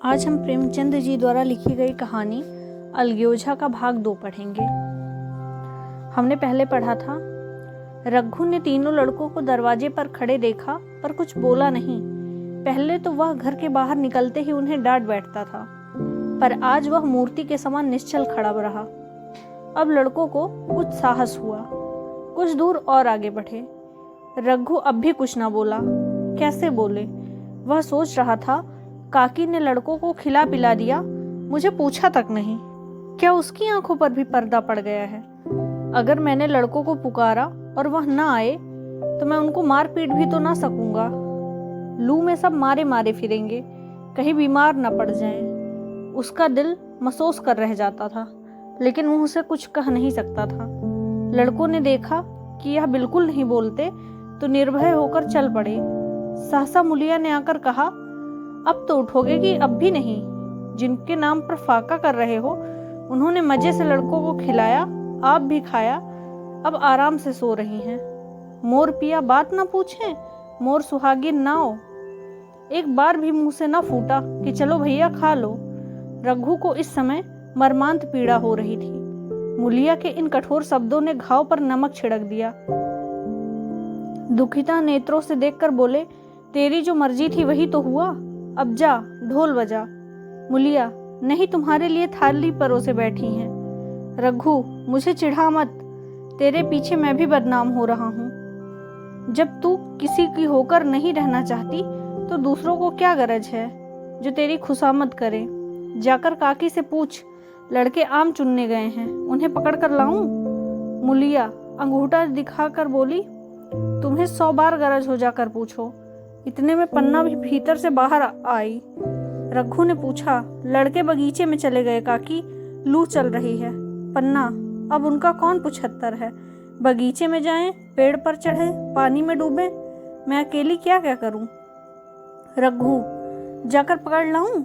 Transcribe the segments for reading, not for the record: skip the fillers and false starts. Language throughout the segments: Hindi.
आज हम प्रेमचंद जी द्वारा लिखी गई कहानी अलग्योझा का भाग 2 पढ़ेंगे। हमने पहले पढ़ा था, रघु ने तीनों लड़कों को दरवाजे पर खड़े देखा पर कुछ बोला नहीं। पहले तो वह घर के बाहर निकलते ही उन्हें डांट बैठता था, पर आज वह मूर्ति के समान निश्चल खड़ा रहा। अब लड़कों को कुछ साहस हुआ, कुछ दूर और आगे बढ़े। रघु अब भी कुछ ना बोला। कैसे बोले? वह सोच रहा था, काकी ने लड़कों को खिला पिला दिया, मुझे पूछा तक नहीं। क्या उसकी आंखों पर भी पर्दा पड़ गया है? अगर मैंने लड़कों को पुकारा और वह ना आए तो मैं उनको मार पीट भी तो ना सकूंगा। लू में सब मारे मारे फिरेंगे, कहीं बीमार ना पड़ जाएं। उसका दिल महसूस कर रह जाता था, लेकिन मुंह से कुछ कह नहीं सकता था। लड़कों ने देखा कि यह बिल्कुल नहीं बोलते तो निर्भय होकर चल पड़े। सहसा मुलिया ने आकर कहा, अब तो उठोगे कि अब भी नहीं? जिनके नाम पर फाका कर रहे हो उन्होंने मजे से लड़कों को खिलाया, आप भी खाया, अब आराम से सो रही हैं। मोर पिया बात ना पूछें, मोर सुहागिन ना हो। एक बार भी मुंह से ना फूटा कि चलो भैया खा लो। रघु को इस समय मर्मांत पीड़ा हो रही थी। मुलिया के इन कठोर शब्दों ने घाव पर नमक छिड़क दिया। दुखिता नेत्रों से देखकर बोले, तेरी जो मर्जी थी वही तो हुआ, अब जा ढोल बजा। मुलिया, नहीं, तुम्हारे लिए थाली परोसे बैठी हैं। रघु, मुझे चिढ़ा मत, तेरे पीछे मैं भी बदनाम हो रहा हूँ। जब तू किसी की होकर नहीं रहना चाहती तो दूसरों को क्या गरज है जो तेरी खुशामद करे। जाकर काकी से पूछ, लड़के आम चुनने गए हैं, उन्हें पकड़ कर लाऊं? मुलिया अंगूठा दिखाकर बोली, तुम्हें 100 बार गरज हो जाकर पूछो। इतने में पन्ना भी भीतर से बाहर आई। रघु ने पूछा, लड़के बगीचे में चले गए काकी, लू चल रही है। पन्ना, अब उनका कौन 75 है? बगीचे में जाएं, पेड़ पर चढ़े, पानी में डूबे, मैं अकेली क्या क्या करूं? रघु, जाकर पकड़ लाऊं?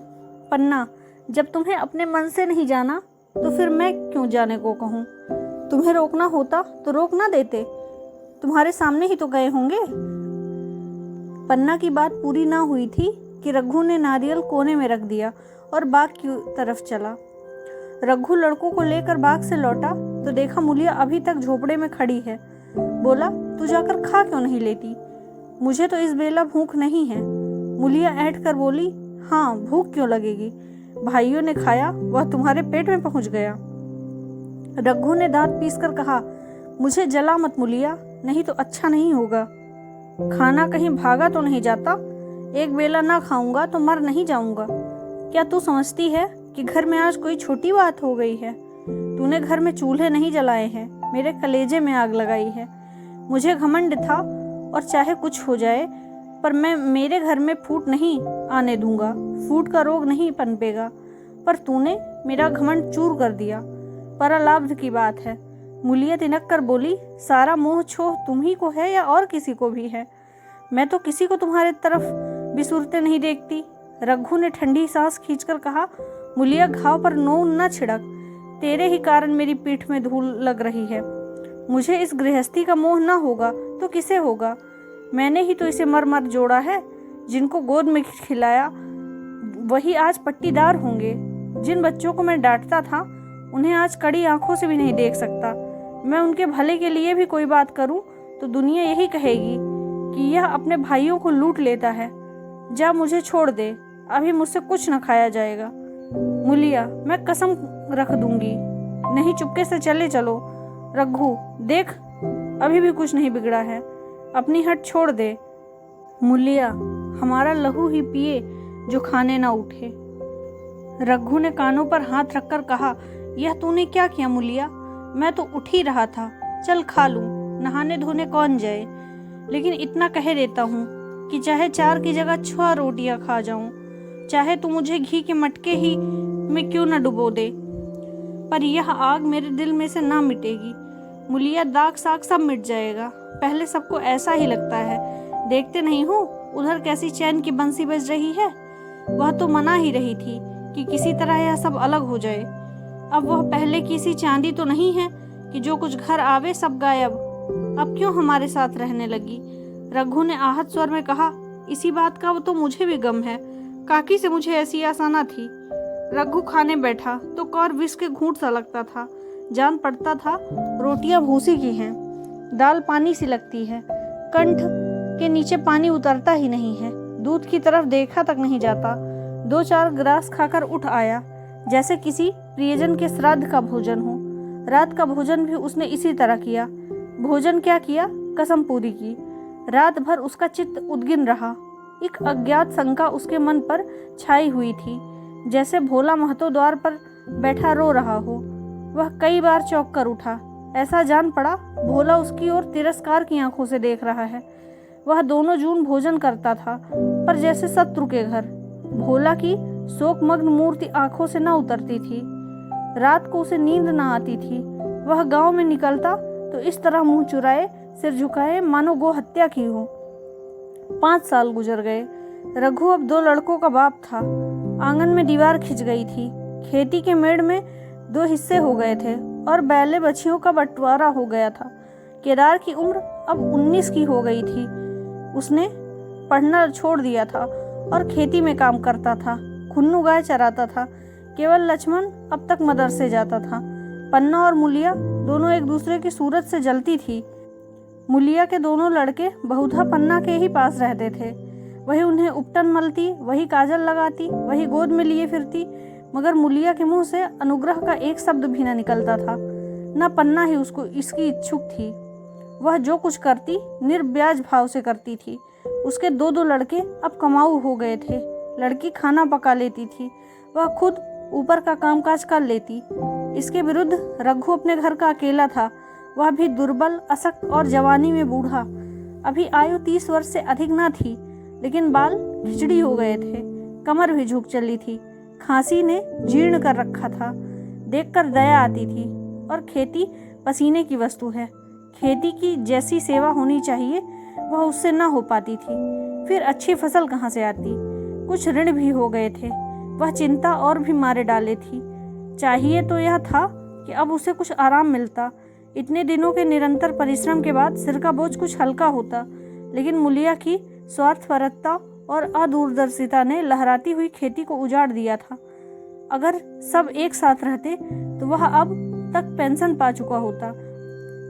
पन्ना, जब तुम्हें अपने मन से नहीं जाना तो फिर मैं क्यों जाने को कहूं? तुम्हें रोकना होता तो रोक ना देते, तुम्हारे सामने ही तो गए होंगे। पन्ना की बात पूरी ना हुई थी कि रघु ने नारियल कोने में रख दिया और बाग की तरफ चला। रघु लड़कों को लेकर बाग से लौटा तो देखा मुलिया अभी तक झोपड़े में खड़ी है। बोला, तू जाकर खा क्यों नहीं लेती? मुझे तो इस बेला भूख नहीं है। मुलिया ऐंठ कर बोली, हाँ, भूख क्यों लगेगी? भाइयों ने खाया, वह तुम्हारे पेट में पहुंच गया। रघु ने दांत पीसकर कहा, मुझे जला मत मुलिया, नहीं तो अच्छा नहीं होगा। खाना कहीं भागा तो नहीं जाता? एक बेला ना खाऊंगा तो मर नहीं जाऊंगा। क्या तू समझती है कि घर में आज कोई छोटी बात हो गई है? तूने घर में चूल्हे नहीं जलाए हैं, मेरे कलेजे में आग लगाई है। मुझे घमंड था और चाहे कुछ हो जाए, पर मैं मेरे घर में फूट नहीं आने दूंगा। फूट का रोग नहीं पनपेगा, पर तूने मेरा घमंड चूर कर दिया। परालाब्ध की बात है। मुलिया तिनक कर बोली, सारा मोह छोह तुम ही को है या और किसी को भी है? मैं तो किसी को तुम्हारे तरफ बिसुरते नहीं देखती। रघु ने ठंडी सांस खींचकर कहा, मुलिया, घाव पर नून न छिड़क, तेरे ही कारण मेरी पीठ में धूल लग रही है। मुझे इस गृहस्थी का मोह न होगा तो किसे होगा? मैंने ही तो इसे मर मर जोड़ा है। जिनको गोद में खिलाया वही आज पट्टीदार होंगे। जिन बच्चों को मैं डांटता था उन्हें आज कड़ी आंखों से भी नहीं देख सकता। मैं उनके भले के लिए भी कोई बात करूं तो दुनिया यही कहेगी कि यह अपने भाइयों को लूट लेता है। जा, मुझे छोड़ दे, अभी मुझसे कुछ न खाया जाएगा। मुलिया, मैं कसम रख दूंगी। नहीं, चुपके से चले चलो। रघु, देख, अभी भी कुछ नहीं बिगड़ा है, अपनी हट छोड़ दे। मुलिया, हमारा लहू ही पिए जो खाने ना उठे। रघु ने कानों पर हाथ रखकर कहा, यह तूने क्या किया मुलिया? मैं तो उठ ही रहा था, चल खा लूं, नहाने धोने कौन जाए। लेकिन इतना कह देता हूँ कि चाहे 4 की जगह 6 रोटियां खा जाऊं, चाहे तू मुझे घी के मटके ही में क्यों न डुबो दे, पर यह आग मेरे दिल में से ना मिटेगी। मुलिया, दाग साग सब मिट जाएगा। पहले सबको ऐसा ही लगता है, देखते नहीं हो उधर कैसी चैन की बंसी बज रही है। वह तो मना ही रही थी कि किसी तरह यह सब अलग हो जाए। अब वह पहले की सी चांदी तो नहीं है कि जो कुछ घर आवे सब गायब। अब क्यों हमारे साथ रहने लगी? रघु ने आहत स्वर में कहा, इसी बात का तो मुझे भी गम है। काकी से मुझे ऐसी आशा न थी। रघु खाने बैठा तो कौर विष के घूंट सा लगता था। जान पड़ता था रोटियां भूसी की हैं, दाल पानी सी लगती है, कंठ के नीचे पानी उतरता ही नहीं है, दूध की तरफ देखा तक नहीं जाता। 2-4 गिलास खाकर उठ आया जैसे किसी प्रियजन के श्राद्ध का भोजन हो। रात का भोजन भी उसने इसी तरह किया। भोजन क्या किया, कसम पूरी की। रात भर उसका चित्त उद्गिन रहा। एक अज्ञात शंका उसके मन पर छाई हुई थी, जैसे भोला महतो द्वार पर बैठा रो रहा हो। वह कई बार चौंक कर उठा। ऐसा जान पड़ा भोला उसकी ओर तिरस्कार की आंखों से देख रहा है। वह दोनों जून भोजन करता था, पर जैसे शत्रु के घर। भोला की शोकमग्न मूर्ति आंखों से न उतरती थी। रात को उसे नींद न आती थी। वह गांव में निकलता तो इस तरह मुंह चुराए, सिर झुकाए, मानो गो हत्या की हो। 5 साल गुजर गए। रघु अब 2 लड़कों का बाप था। आंगन में दीवार खिंच गई थी। खेती के मेड़ में 2 हिस्से हो गए थे और बैले बछियों का बंटवारा हो गया था। केदार की उम्र अब 19 की हो गई थी। उसने पढ़ना छोड़ दिया था और खेती में काम करता था। खुन्नू गाय चराता था। केवल लक्ष्मण अब तक मदरसे जाता था। पन्ना और मुलिया दोनों एक दूसरे की सूरत से जलती थी। मुलिया के दोनों लड़के बहुधा पन्ना के ही पास रहते थे। वही उन्हें उपटन मलती, वही काजल लगाती, वही गोद में लिए फिरती, मगर मुलिया के मुंह से अनुग्रह का एक शब्द भी न निकलता था। न पन्ना ही उसको इसकी इच्छुक थी। वह जो कुछ करती निर्ब्याज भाव से करती थी। उसके 2-2 लड़के अब कमाऊ हो गए थे। लड़की खाना पका लेती थी, वह खुद ऊपर का कामकाज कर लेती। इसके विरुद्ध रघु अपने घर का अकेला था। वह भी दुर्बल, अशक्त और जवानी में बूढ़ा। अभी आयु 30 वर्ष से अधिक न थी, लेकिन बाल खिचड़ी हो गए थे, कमर भी झुक चली थी, खांसी ने जीर्ण कर रखा था। देखकर दया आती थी। और खेती पसीने की वस्तु है। खेती की जैसी सेवा होनी चाहिए वह उससे न हो पाती थी। फिर अच्छी फसल कहाँ से आती। कुछ ऋण भी हो गए थे। वह चिंता और भी मारे डाले थी। चाहिए तो यह था कि अब उसे कुछ आराम मिलता। इतने दिनों के निरंतर परिश्रम के बाद सिर का बोझ कुछ हल्का होता, लेकिन मुलिया की स्वार्थपरता और अदूरदर्शिता ने लहराती हुई खेती को उजाड़ दिया था। अगर सब एक साथ रहते तो वह अब तक पेंशन पा चुका होता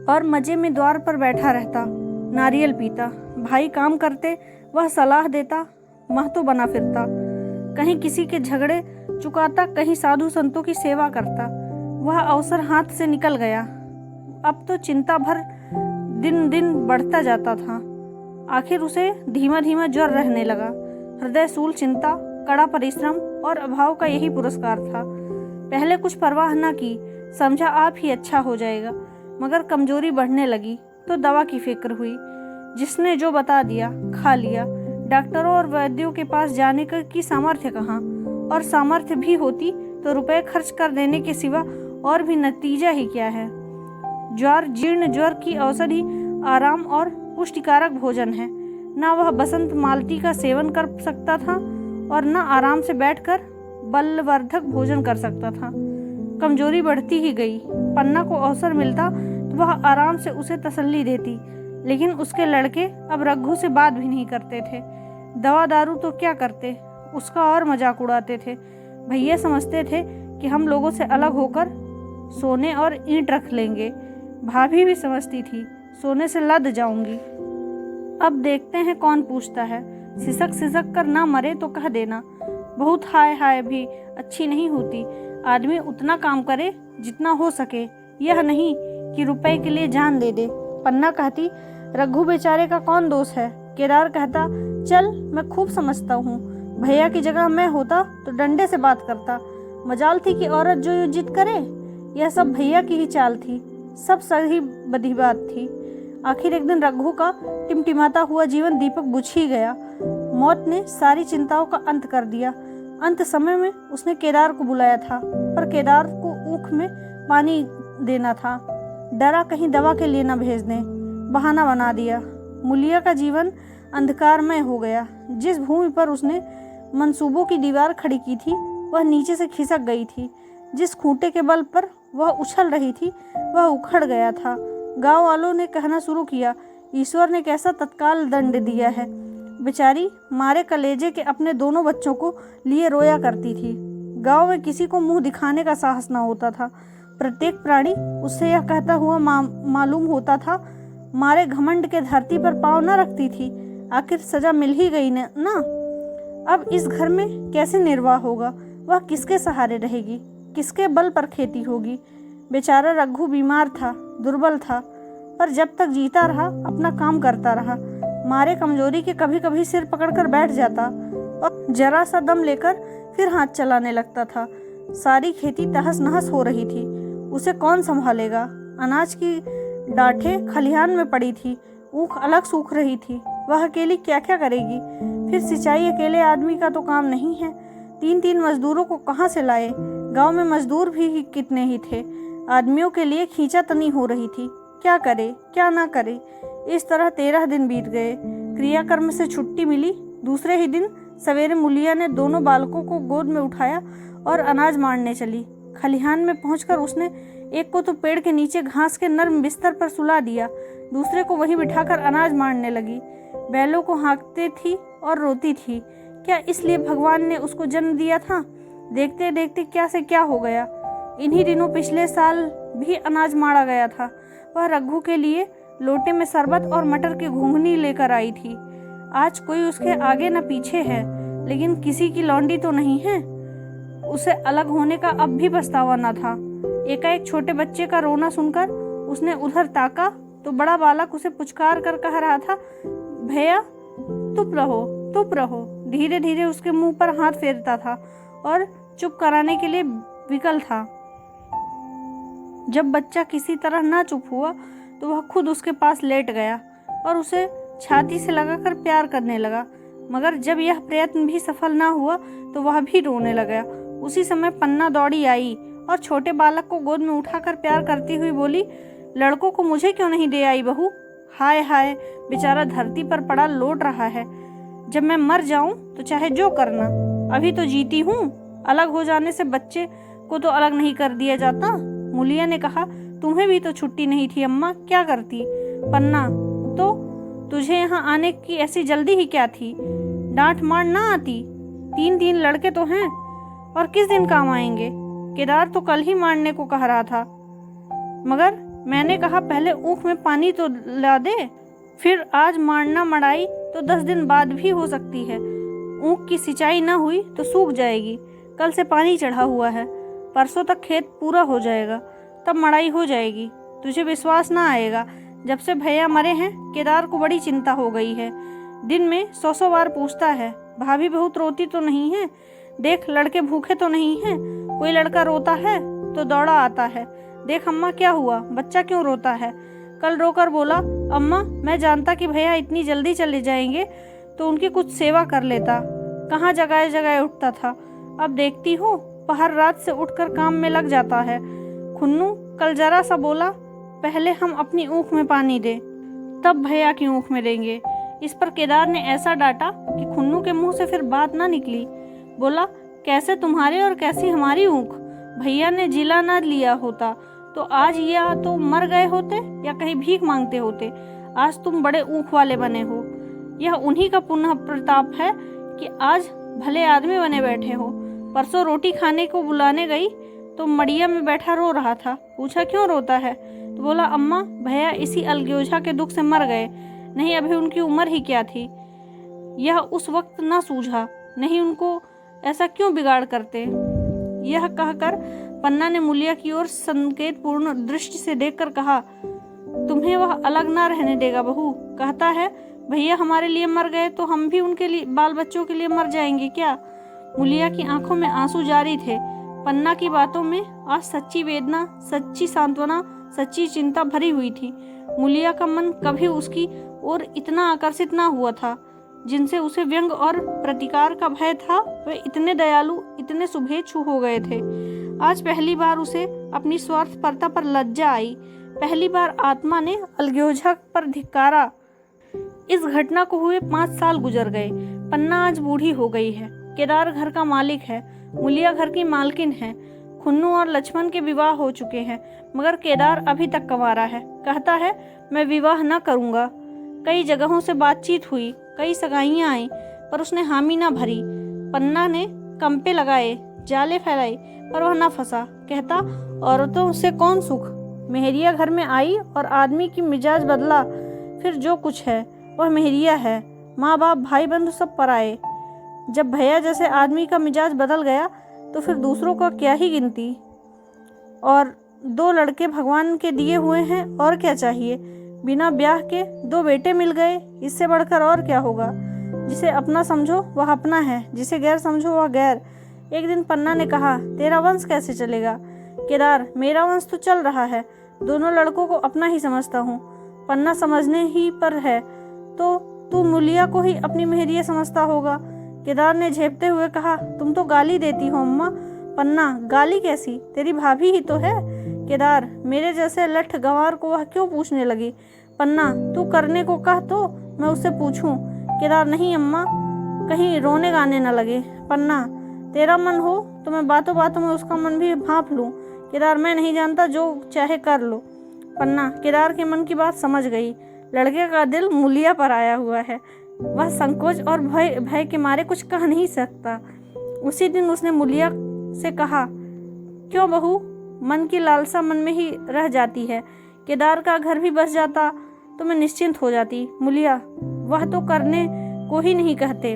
और मजे में द्वार पर बैठा रहता, नारियल पीता। भाई काम करते, वह सलाह देता, महतो बना फिरता। कहीं किसी के झगड़े चुकाता, कहीं साधु संतों की सेवा करता। वह अवसर हाथ से निकल गया। अब तो चिंता भर दिन दिन बढ़ता जाता था। आखिर उसे धीमा धीमा ज्वर रहने लगा। हृदय सूल चिंता, कड़ा परिश्रम और अभाव का यही पुरस्कार था। पहले कुछ परवाह न की, समझा आप ही अच्छा हो जाएगा, मगर कमजोरी बढ़ने लगी तो दवा की फिक्र हुई। जिसने जो बता दिया खा लिया। डॉक्टरों और वैद्यों के पास जाने की सामर्थ्य कहाँ, और सामर्थ्य भी होती तो रुपए खर्च कर देने के सिवा और भी नतीजा ही क्या है। ज्वर, जीर्ण ज्वर की औषधि आराम और पुष्टिकारक भोजन है। न वह बसंत मालती का सेवन कर सकता था और न आराम से बैठकर बलवर्धक भोजन कर सकता था। कमजोरी बढ़ती ही गई। पन्ना को अवसर मिलता तो वह आराम से उसे तसल्ली देती, लेकिन उसके लड़के अब रघु से बात भी नहीं करते थे। दवा दारू तो क्या करते, उसका और मजाक उड़ाते थे। भैया समझते थे कि हम लोगों से अलग होकर सोने और ईंट रख लेंगे। भाभी भी समझती थी सोने से लद जाऊंगी। अब देखते हैं कौन पूछता है। सिसक सिसक कर ना मरे तो कह देना। बहुत हाय हाय भी अच्छी नहीं होती। आदमी उतना काम करे जितना हो सके, यह नहीं कि रुपए के लिए जान दे दे। पन्ना कहती, रघु बेचारे का कौन दोष है। केदार कहता, चल मैं खूब समझता हूँ, भैया की जगह मैं होता तो डंडे से बात करता। मजाल थी कि औरत जो यूं जिद करे। यह सब भैया की ही चाल थी, सब सही बधी बात थी। आखिर एक दिन रघु का टिमटिमाता हुआ जीवन दीपक बुझ ही गया। मौत ने सारी चिंताओं का अंत कर दिया। अंत समय में उसने केदार को बुलाया था, पर केदार को ऊख में पानी देना था। डरा कहीं दवा के लिए न भेज दें, बहाना बना दिया। मुलिया का जीवन अंधकारमय हो गया। जिस भूमि पर उसने मंसूबों की दीवार खड़ी की थी वह नीचे से खिसक गई थी। जिस खूंटे के बल पर वह उछल रही थी वह उखड़ गया था। गांव वालों ने कहना शुरू किया, ईश्वर ने कैसा तत्काल दंड दिया है। बेचारी मारे कलेजे के अपने दोनों बच्चों को लिए रोया करती थी। गांव में किसी को मुंह दिखाने का साहस न होता था। प्रत्येक प्राणी उससे यह कहता हुआ मालूम होता था, मारे घमंड के धरती पर पाँव न रखती थी, आखिर सजा मिल ही गई ना। अब इस घर में कैसे निर्वाह होगा? वह किसके सहारे रहेगी? किसके बल पर खेती होगी? बेचारा रघु बीमार था, दुर्बल था, पर जब तक जीता रहा अपना काम करता रहा। मारे कमजोरी के कभी कभी सिर पकड़कर बैठ जाता और जरा सा दम लेकर फिर हाथ चलाने लगता था। सारी खेती तहस नहस हो रही थी, उसे कौन संभालेगा? अनाज की डांठें खलिहान में पड़ी थी, ऊख अलग सूख रही थी, वह अकेली क्या क्या करेगी? फिर सिंचाई अकेले आदमी का तो काम नहीं है, 3-3 मजदूरों को कहाँ से लाए? गांव में मजदूर भी कितने ही थे, आदमियों के लिए खींचातनी हो रही थी, क्या करे क्या ना करे। इस तरह 13 दिन बीत गए। क्रियाकर्म से छुट्टी मिली। दूसरे ही दिन सवेरे मुलिया ने दोनों बालकों को गोद में उठाया और अनाज मारने चली। खलिहान में पहुंचकर उसने एक को तो पेड़ के नीचे घास के नर्म बिस्तर पर सुला दिया, दूसरे को वहीं बिठाकर अनाज मारने लगी। बैलों को हाँकती थी और रोती थी। क्या इसलिए भगवान ने उसको जन्म दिया था? देखते देखते क्या से क्या हो गया। इन्हीं दिनों पिछले साल भी अनाज मारा गया था। वह रघु के लिए लोटे में शरबत और मटर की घुंघनी लेकर आई थी। आज कोई उसके आगे न पीछे है, लेकिन किसी की लौंडी तो नहीं है। उसे अलग होने का अब भी पछतावा न था। एकाएक छोटे बच्चे का रोना सुनकर उसने उधर ताका तो बड़ा बालक उसे पुचकार कर कह रहा था, भैया चुप रहो चुप रहो। धीरे धीरे उसके मुंह पर हाथ फेरता था और चुप कराने के लिए विकल था। जब बच्चा किसी तरह ना चुप हुआ तो वह खुद उसके पास लेट गया और उसे छाती से लगाकर प्यार करने लगा। मगर जब यह प्रयत्न भी सफल ना हुआ तो वह भी रोने लगा। उसी समय पन्ना दौड़ी आई और छोटे बालक को गोद में उठाकर प्यार करती हुई बोली, लड़कों को मुझे क्यों नहीं दे आई बहू? हाय हाय, बेचारा धरती पर पड़ा लोट रहा है। जब मैं मर जाऊं तो चाहे जो करना, अभी तो जीती हूँ। अलग हो जाने से बच्चे को तो अलग नहीं कर दिया जाता। मुलिया ने कहा, तुम्हें भी तो छुट्टी नहीं थी अम्मा, क्या करती? पन्ना, तो तुझे यहाँ आने की ऐसी जल्दी ही क्या थी? डांट मार ना आती? 3 लड़के तो हैं और किस दिन काम आएंगे? केदार तो कल ही मारने को कह रहा था, मगर मैंने कहा पहले ऊख में पानी तो ला दे, फिर आज मारना मड़ाई तो 10 दिन बाद भी हो सकती है। ऊख की सिंचाई ना हुई तो सूख जाएगी। कल से पानी चढ़ा हुआ है, परसों तक खेत पूरा हो जाएगा, तब मड़ाई हो जाएगी। तुझे विश्वास ना आएगा, जब से भैया मरे हैं केदार को बड़ी चिंता हो गई है। दिन में 100 बार पूछता है, भाभी बहुत रोती तो नहीं है? देख लड़के भूखे तो नहीं हैं? कोई लड़का रोता है तो दौड़ा आता है, देख अम्मा क्या हुआ, बच्चा क्यों रोता है? कल रोकर बोला, अम्मा मैं जानता कि भैया इतनी जल्दी चले जाएंगे तो उनकी कुछ सेवा कर लेता। कहाँ जगह जगह उठता था, अब देखती हूँ पहर रात से उठकर काम में लग जाता है। खुन्नू कल जरा सा बोला, पहले हम अपनी ऊख में पानी दें, तब भैया की ऊख में देंगे। इस पर केदार ने ऐसा डांटा कि खुन्नू के मुंह से फिर बात ना निकली। बोला, कैसे तुम्हारे और कैसी हमारी ऊख? भैया ने जिला ना लिया होता तो आज या तो मर गए होते या कहीं भीख मांगते होते। आज तुम बड़े ऊख वाले बने हो। यह उन्हीं का पुनः प्रताप है कि आज भले आदमी बने बैठे हो। परसों रोटी खाने को बुलाने गई तो मड़िया में बैठा रो रहा था। पूछा क्यों रोता है तो बोला, अम्मा भैया इसी अलगोजा के दुख से मर गए, नहीं अभी उनकी उम्र ही क्या थी। यह उस वक्त ना सूझा, नहीं उनको ऐसा क्यों बिगाड़ करते। यह कहकर पन्ना ने मुलिया की ओर संकेतपूर्ण दृष्टि से देखकर कहा, तुम्हें वह अलग ना रहने देगा बहू। कहता है भैया हमारे लिए मर गए तो हम भी उनके लिए बाल बच्चों के लिए मर जाएंगे क्या? मुलिया की आंखों में आंसू जारी थे। पन्ना की बातों में आज सच्ची वेदना, सच्ची सांत्वना, सच्ची चिंता भरी हुई थी। मुलिया का मन कभी उसकी ओर इतना आकर्षित ना हुआ था। जिनसे उसे व्यंग और प्रतिकार का भय था, वे इतने दयालु, इतने शुभेच्छु हो गए थे। आज पहली बार उसे अपनी स्वार्थपरता पर लज्जा आई। पहली बार आत्मा ने अलगोजा पर धिक्कारा। इस घटना को हुए 5 साल गुजर गए। पन्ना आज बूढ़ी हो गई है। केदार घर का मालिक है, मुलिया घर की मालकिन है। खुन्नू और लक्ष्मण के विवाह हो चुके हैं, मगर केदार अभी तक कंवारा है। कहता है मैं विवाह न करूंगा। कई जगहों से बातचीत हुई, कई सगाइयाँ आईं, पर उसने हामी ना भरी। पन्ना ने कंपे लगाए, जाले फैलाए, पर वह ना फंसा। कहता, औरतों से कौन सुख। मेहरिया घर में आई और आदमी की मिजाज बदला, फिर जो कुछ है वह मेहरिया है। माँ बाप भाई बंधु सब पराए। जब भैया जैसे आदमी का मिजाज बदल गया तो फिर दूसरों का क्या ही गिनती। और 2 लड़के भगवान के दिए हुए हैं, और क्या चाहिए। बिना ब्याह के 2 बेटे मिल गए, इससे बढ़कर और क्या होगा। जिसे अपना समझो वह अपना है, जिसे गैर समझो वह गैर। एक दिन पन्ना ने कहा, तेरा वंश कैसे चलेगा। केदार, मेरा वंश तो चल रहा है, दोनों लड़कों को अपना ही समझता हूँ। पन्ना, समझने ही पर है तो तू मुलिया को ही अपनी मेहरिया समझता होगा। केदार ने झेपते हुए कहा, तुम तो गाली देती हो अम्मा। पन्ना, गाली कैसी, तेरी भाभी ही तो है। केदार, मेरे जैसे लठ गंवार को वह क्यों पूछने लगी। पन्ना, तू करने को कह तो मैं उससे पूछूं। केदार, नहीं अम्मा, कहीं रोने गाने न लगे। पन्ना, तेरा मन हो तो मैं बातों बातों में उसका मन भी भांप लूं। केदार, मैं नहीं जानता, जो चाहे कर लो। पन्ना केदार के मन की बात समझ गई। लड़के का दिल मुलिया पर आया हुआ है। वह संकोच और भय के मारे कुछ कह नहीं सकता। उसी दिन उसने मुलिया से कहा, क्यों बहू, मन की लालसा मन में ही रह जाती है। केदार का घर भी बस जाता तो मैं निश्चिंत हो जाती। मुलिया, वह तो करने को ही नहीं कहते।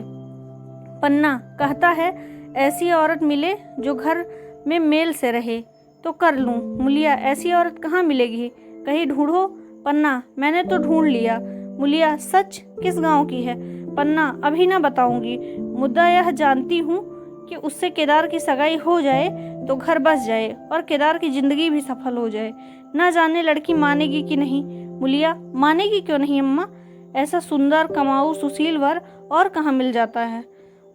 पन्ना कहता है, ऐसी औरत मिले जो घर में मेल से रहे तो कर लूं। मुलिया, ऐसी औरत कहाँ मिलेगी, कहीं ढूंढो। पन्ना, मैंने तो ढूंढ लिया। मुलिया, सच, किस गांव की है। पन्ना, अभी ना बताऊंगी, मुद्दा यह जानती हूँ कि उससे केदार की सगाई हो जाए तो घर बस जाए और केदार की जिंदगी भी सफल हो जाए। ना जाने लड़की मानेगी कि नहीं। मुलिया, मानेगी क्यों नहीं अम्मा, ऐसा सुंदर कमाऊ सुशील वर और कहाँ मिल जाता है।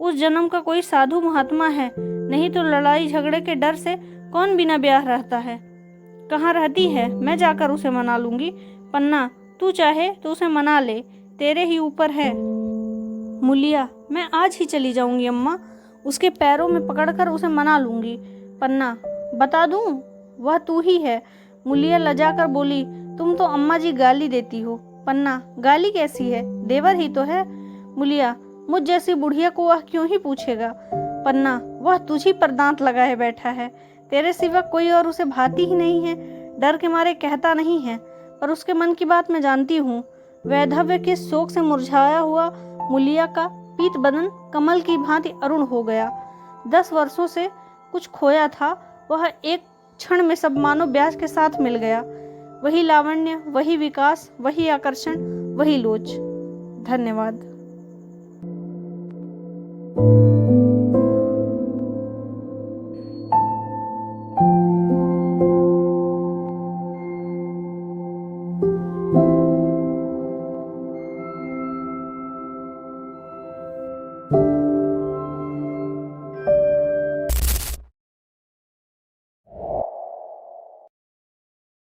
उस जन्म का कोई साधु महात्मा है, नहीं तो लड़ाई झगड़े के डर से कौन बिना ब्याह रहता है। कहाँ रहती है, मैं जाकर उसे मना लूंगी। पन्ना, तू चाहे तो उसे मना ले, तेरे ही ऊपर है। मुलिया, मैं आज ही चली जाऊंगी अम्मा, उसके पैरों में पकड़कर उसे मना लूंगी। पन्ना, बता दूं, वह तू ही है। मुलिया लजाकर बोली, तुम तो अम्मा जी गाली देती हो। पन्ना, गाली कैसी है, देवर ही तो है। मुलिया, मुझ जैसी बुढ़िया को वह क्यों ही पूछेगा। पन्ना, वह तुझी पर दांत लगाए बैठा है, तेरे सिवा कोई और उसे भाती ही नहीं है। डर के मारे कहता नहीं है, पर उसके मन की बात मैं जानती हूँ। वैधव्य के शोक से मुरझाया हुआ मुलिया का पीत बदन कमल की भांति अरुण हो गया। 10 वर्षों से कुछ खोया था, वह एक क्षण में सब मानो ब्याज के साथ मिल गया। वही लावण्य, वही विकास, वही आकर्षण, वही लोच। धन्यवाद।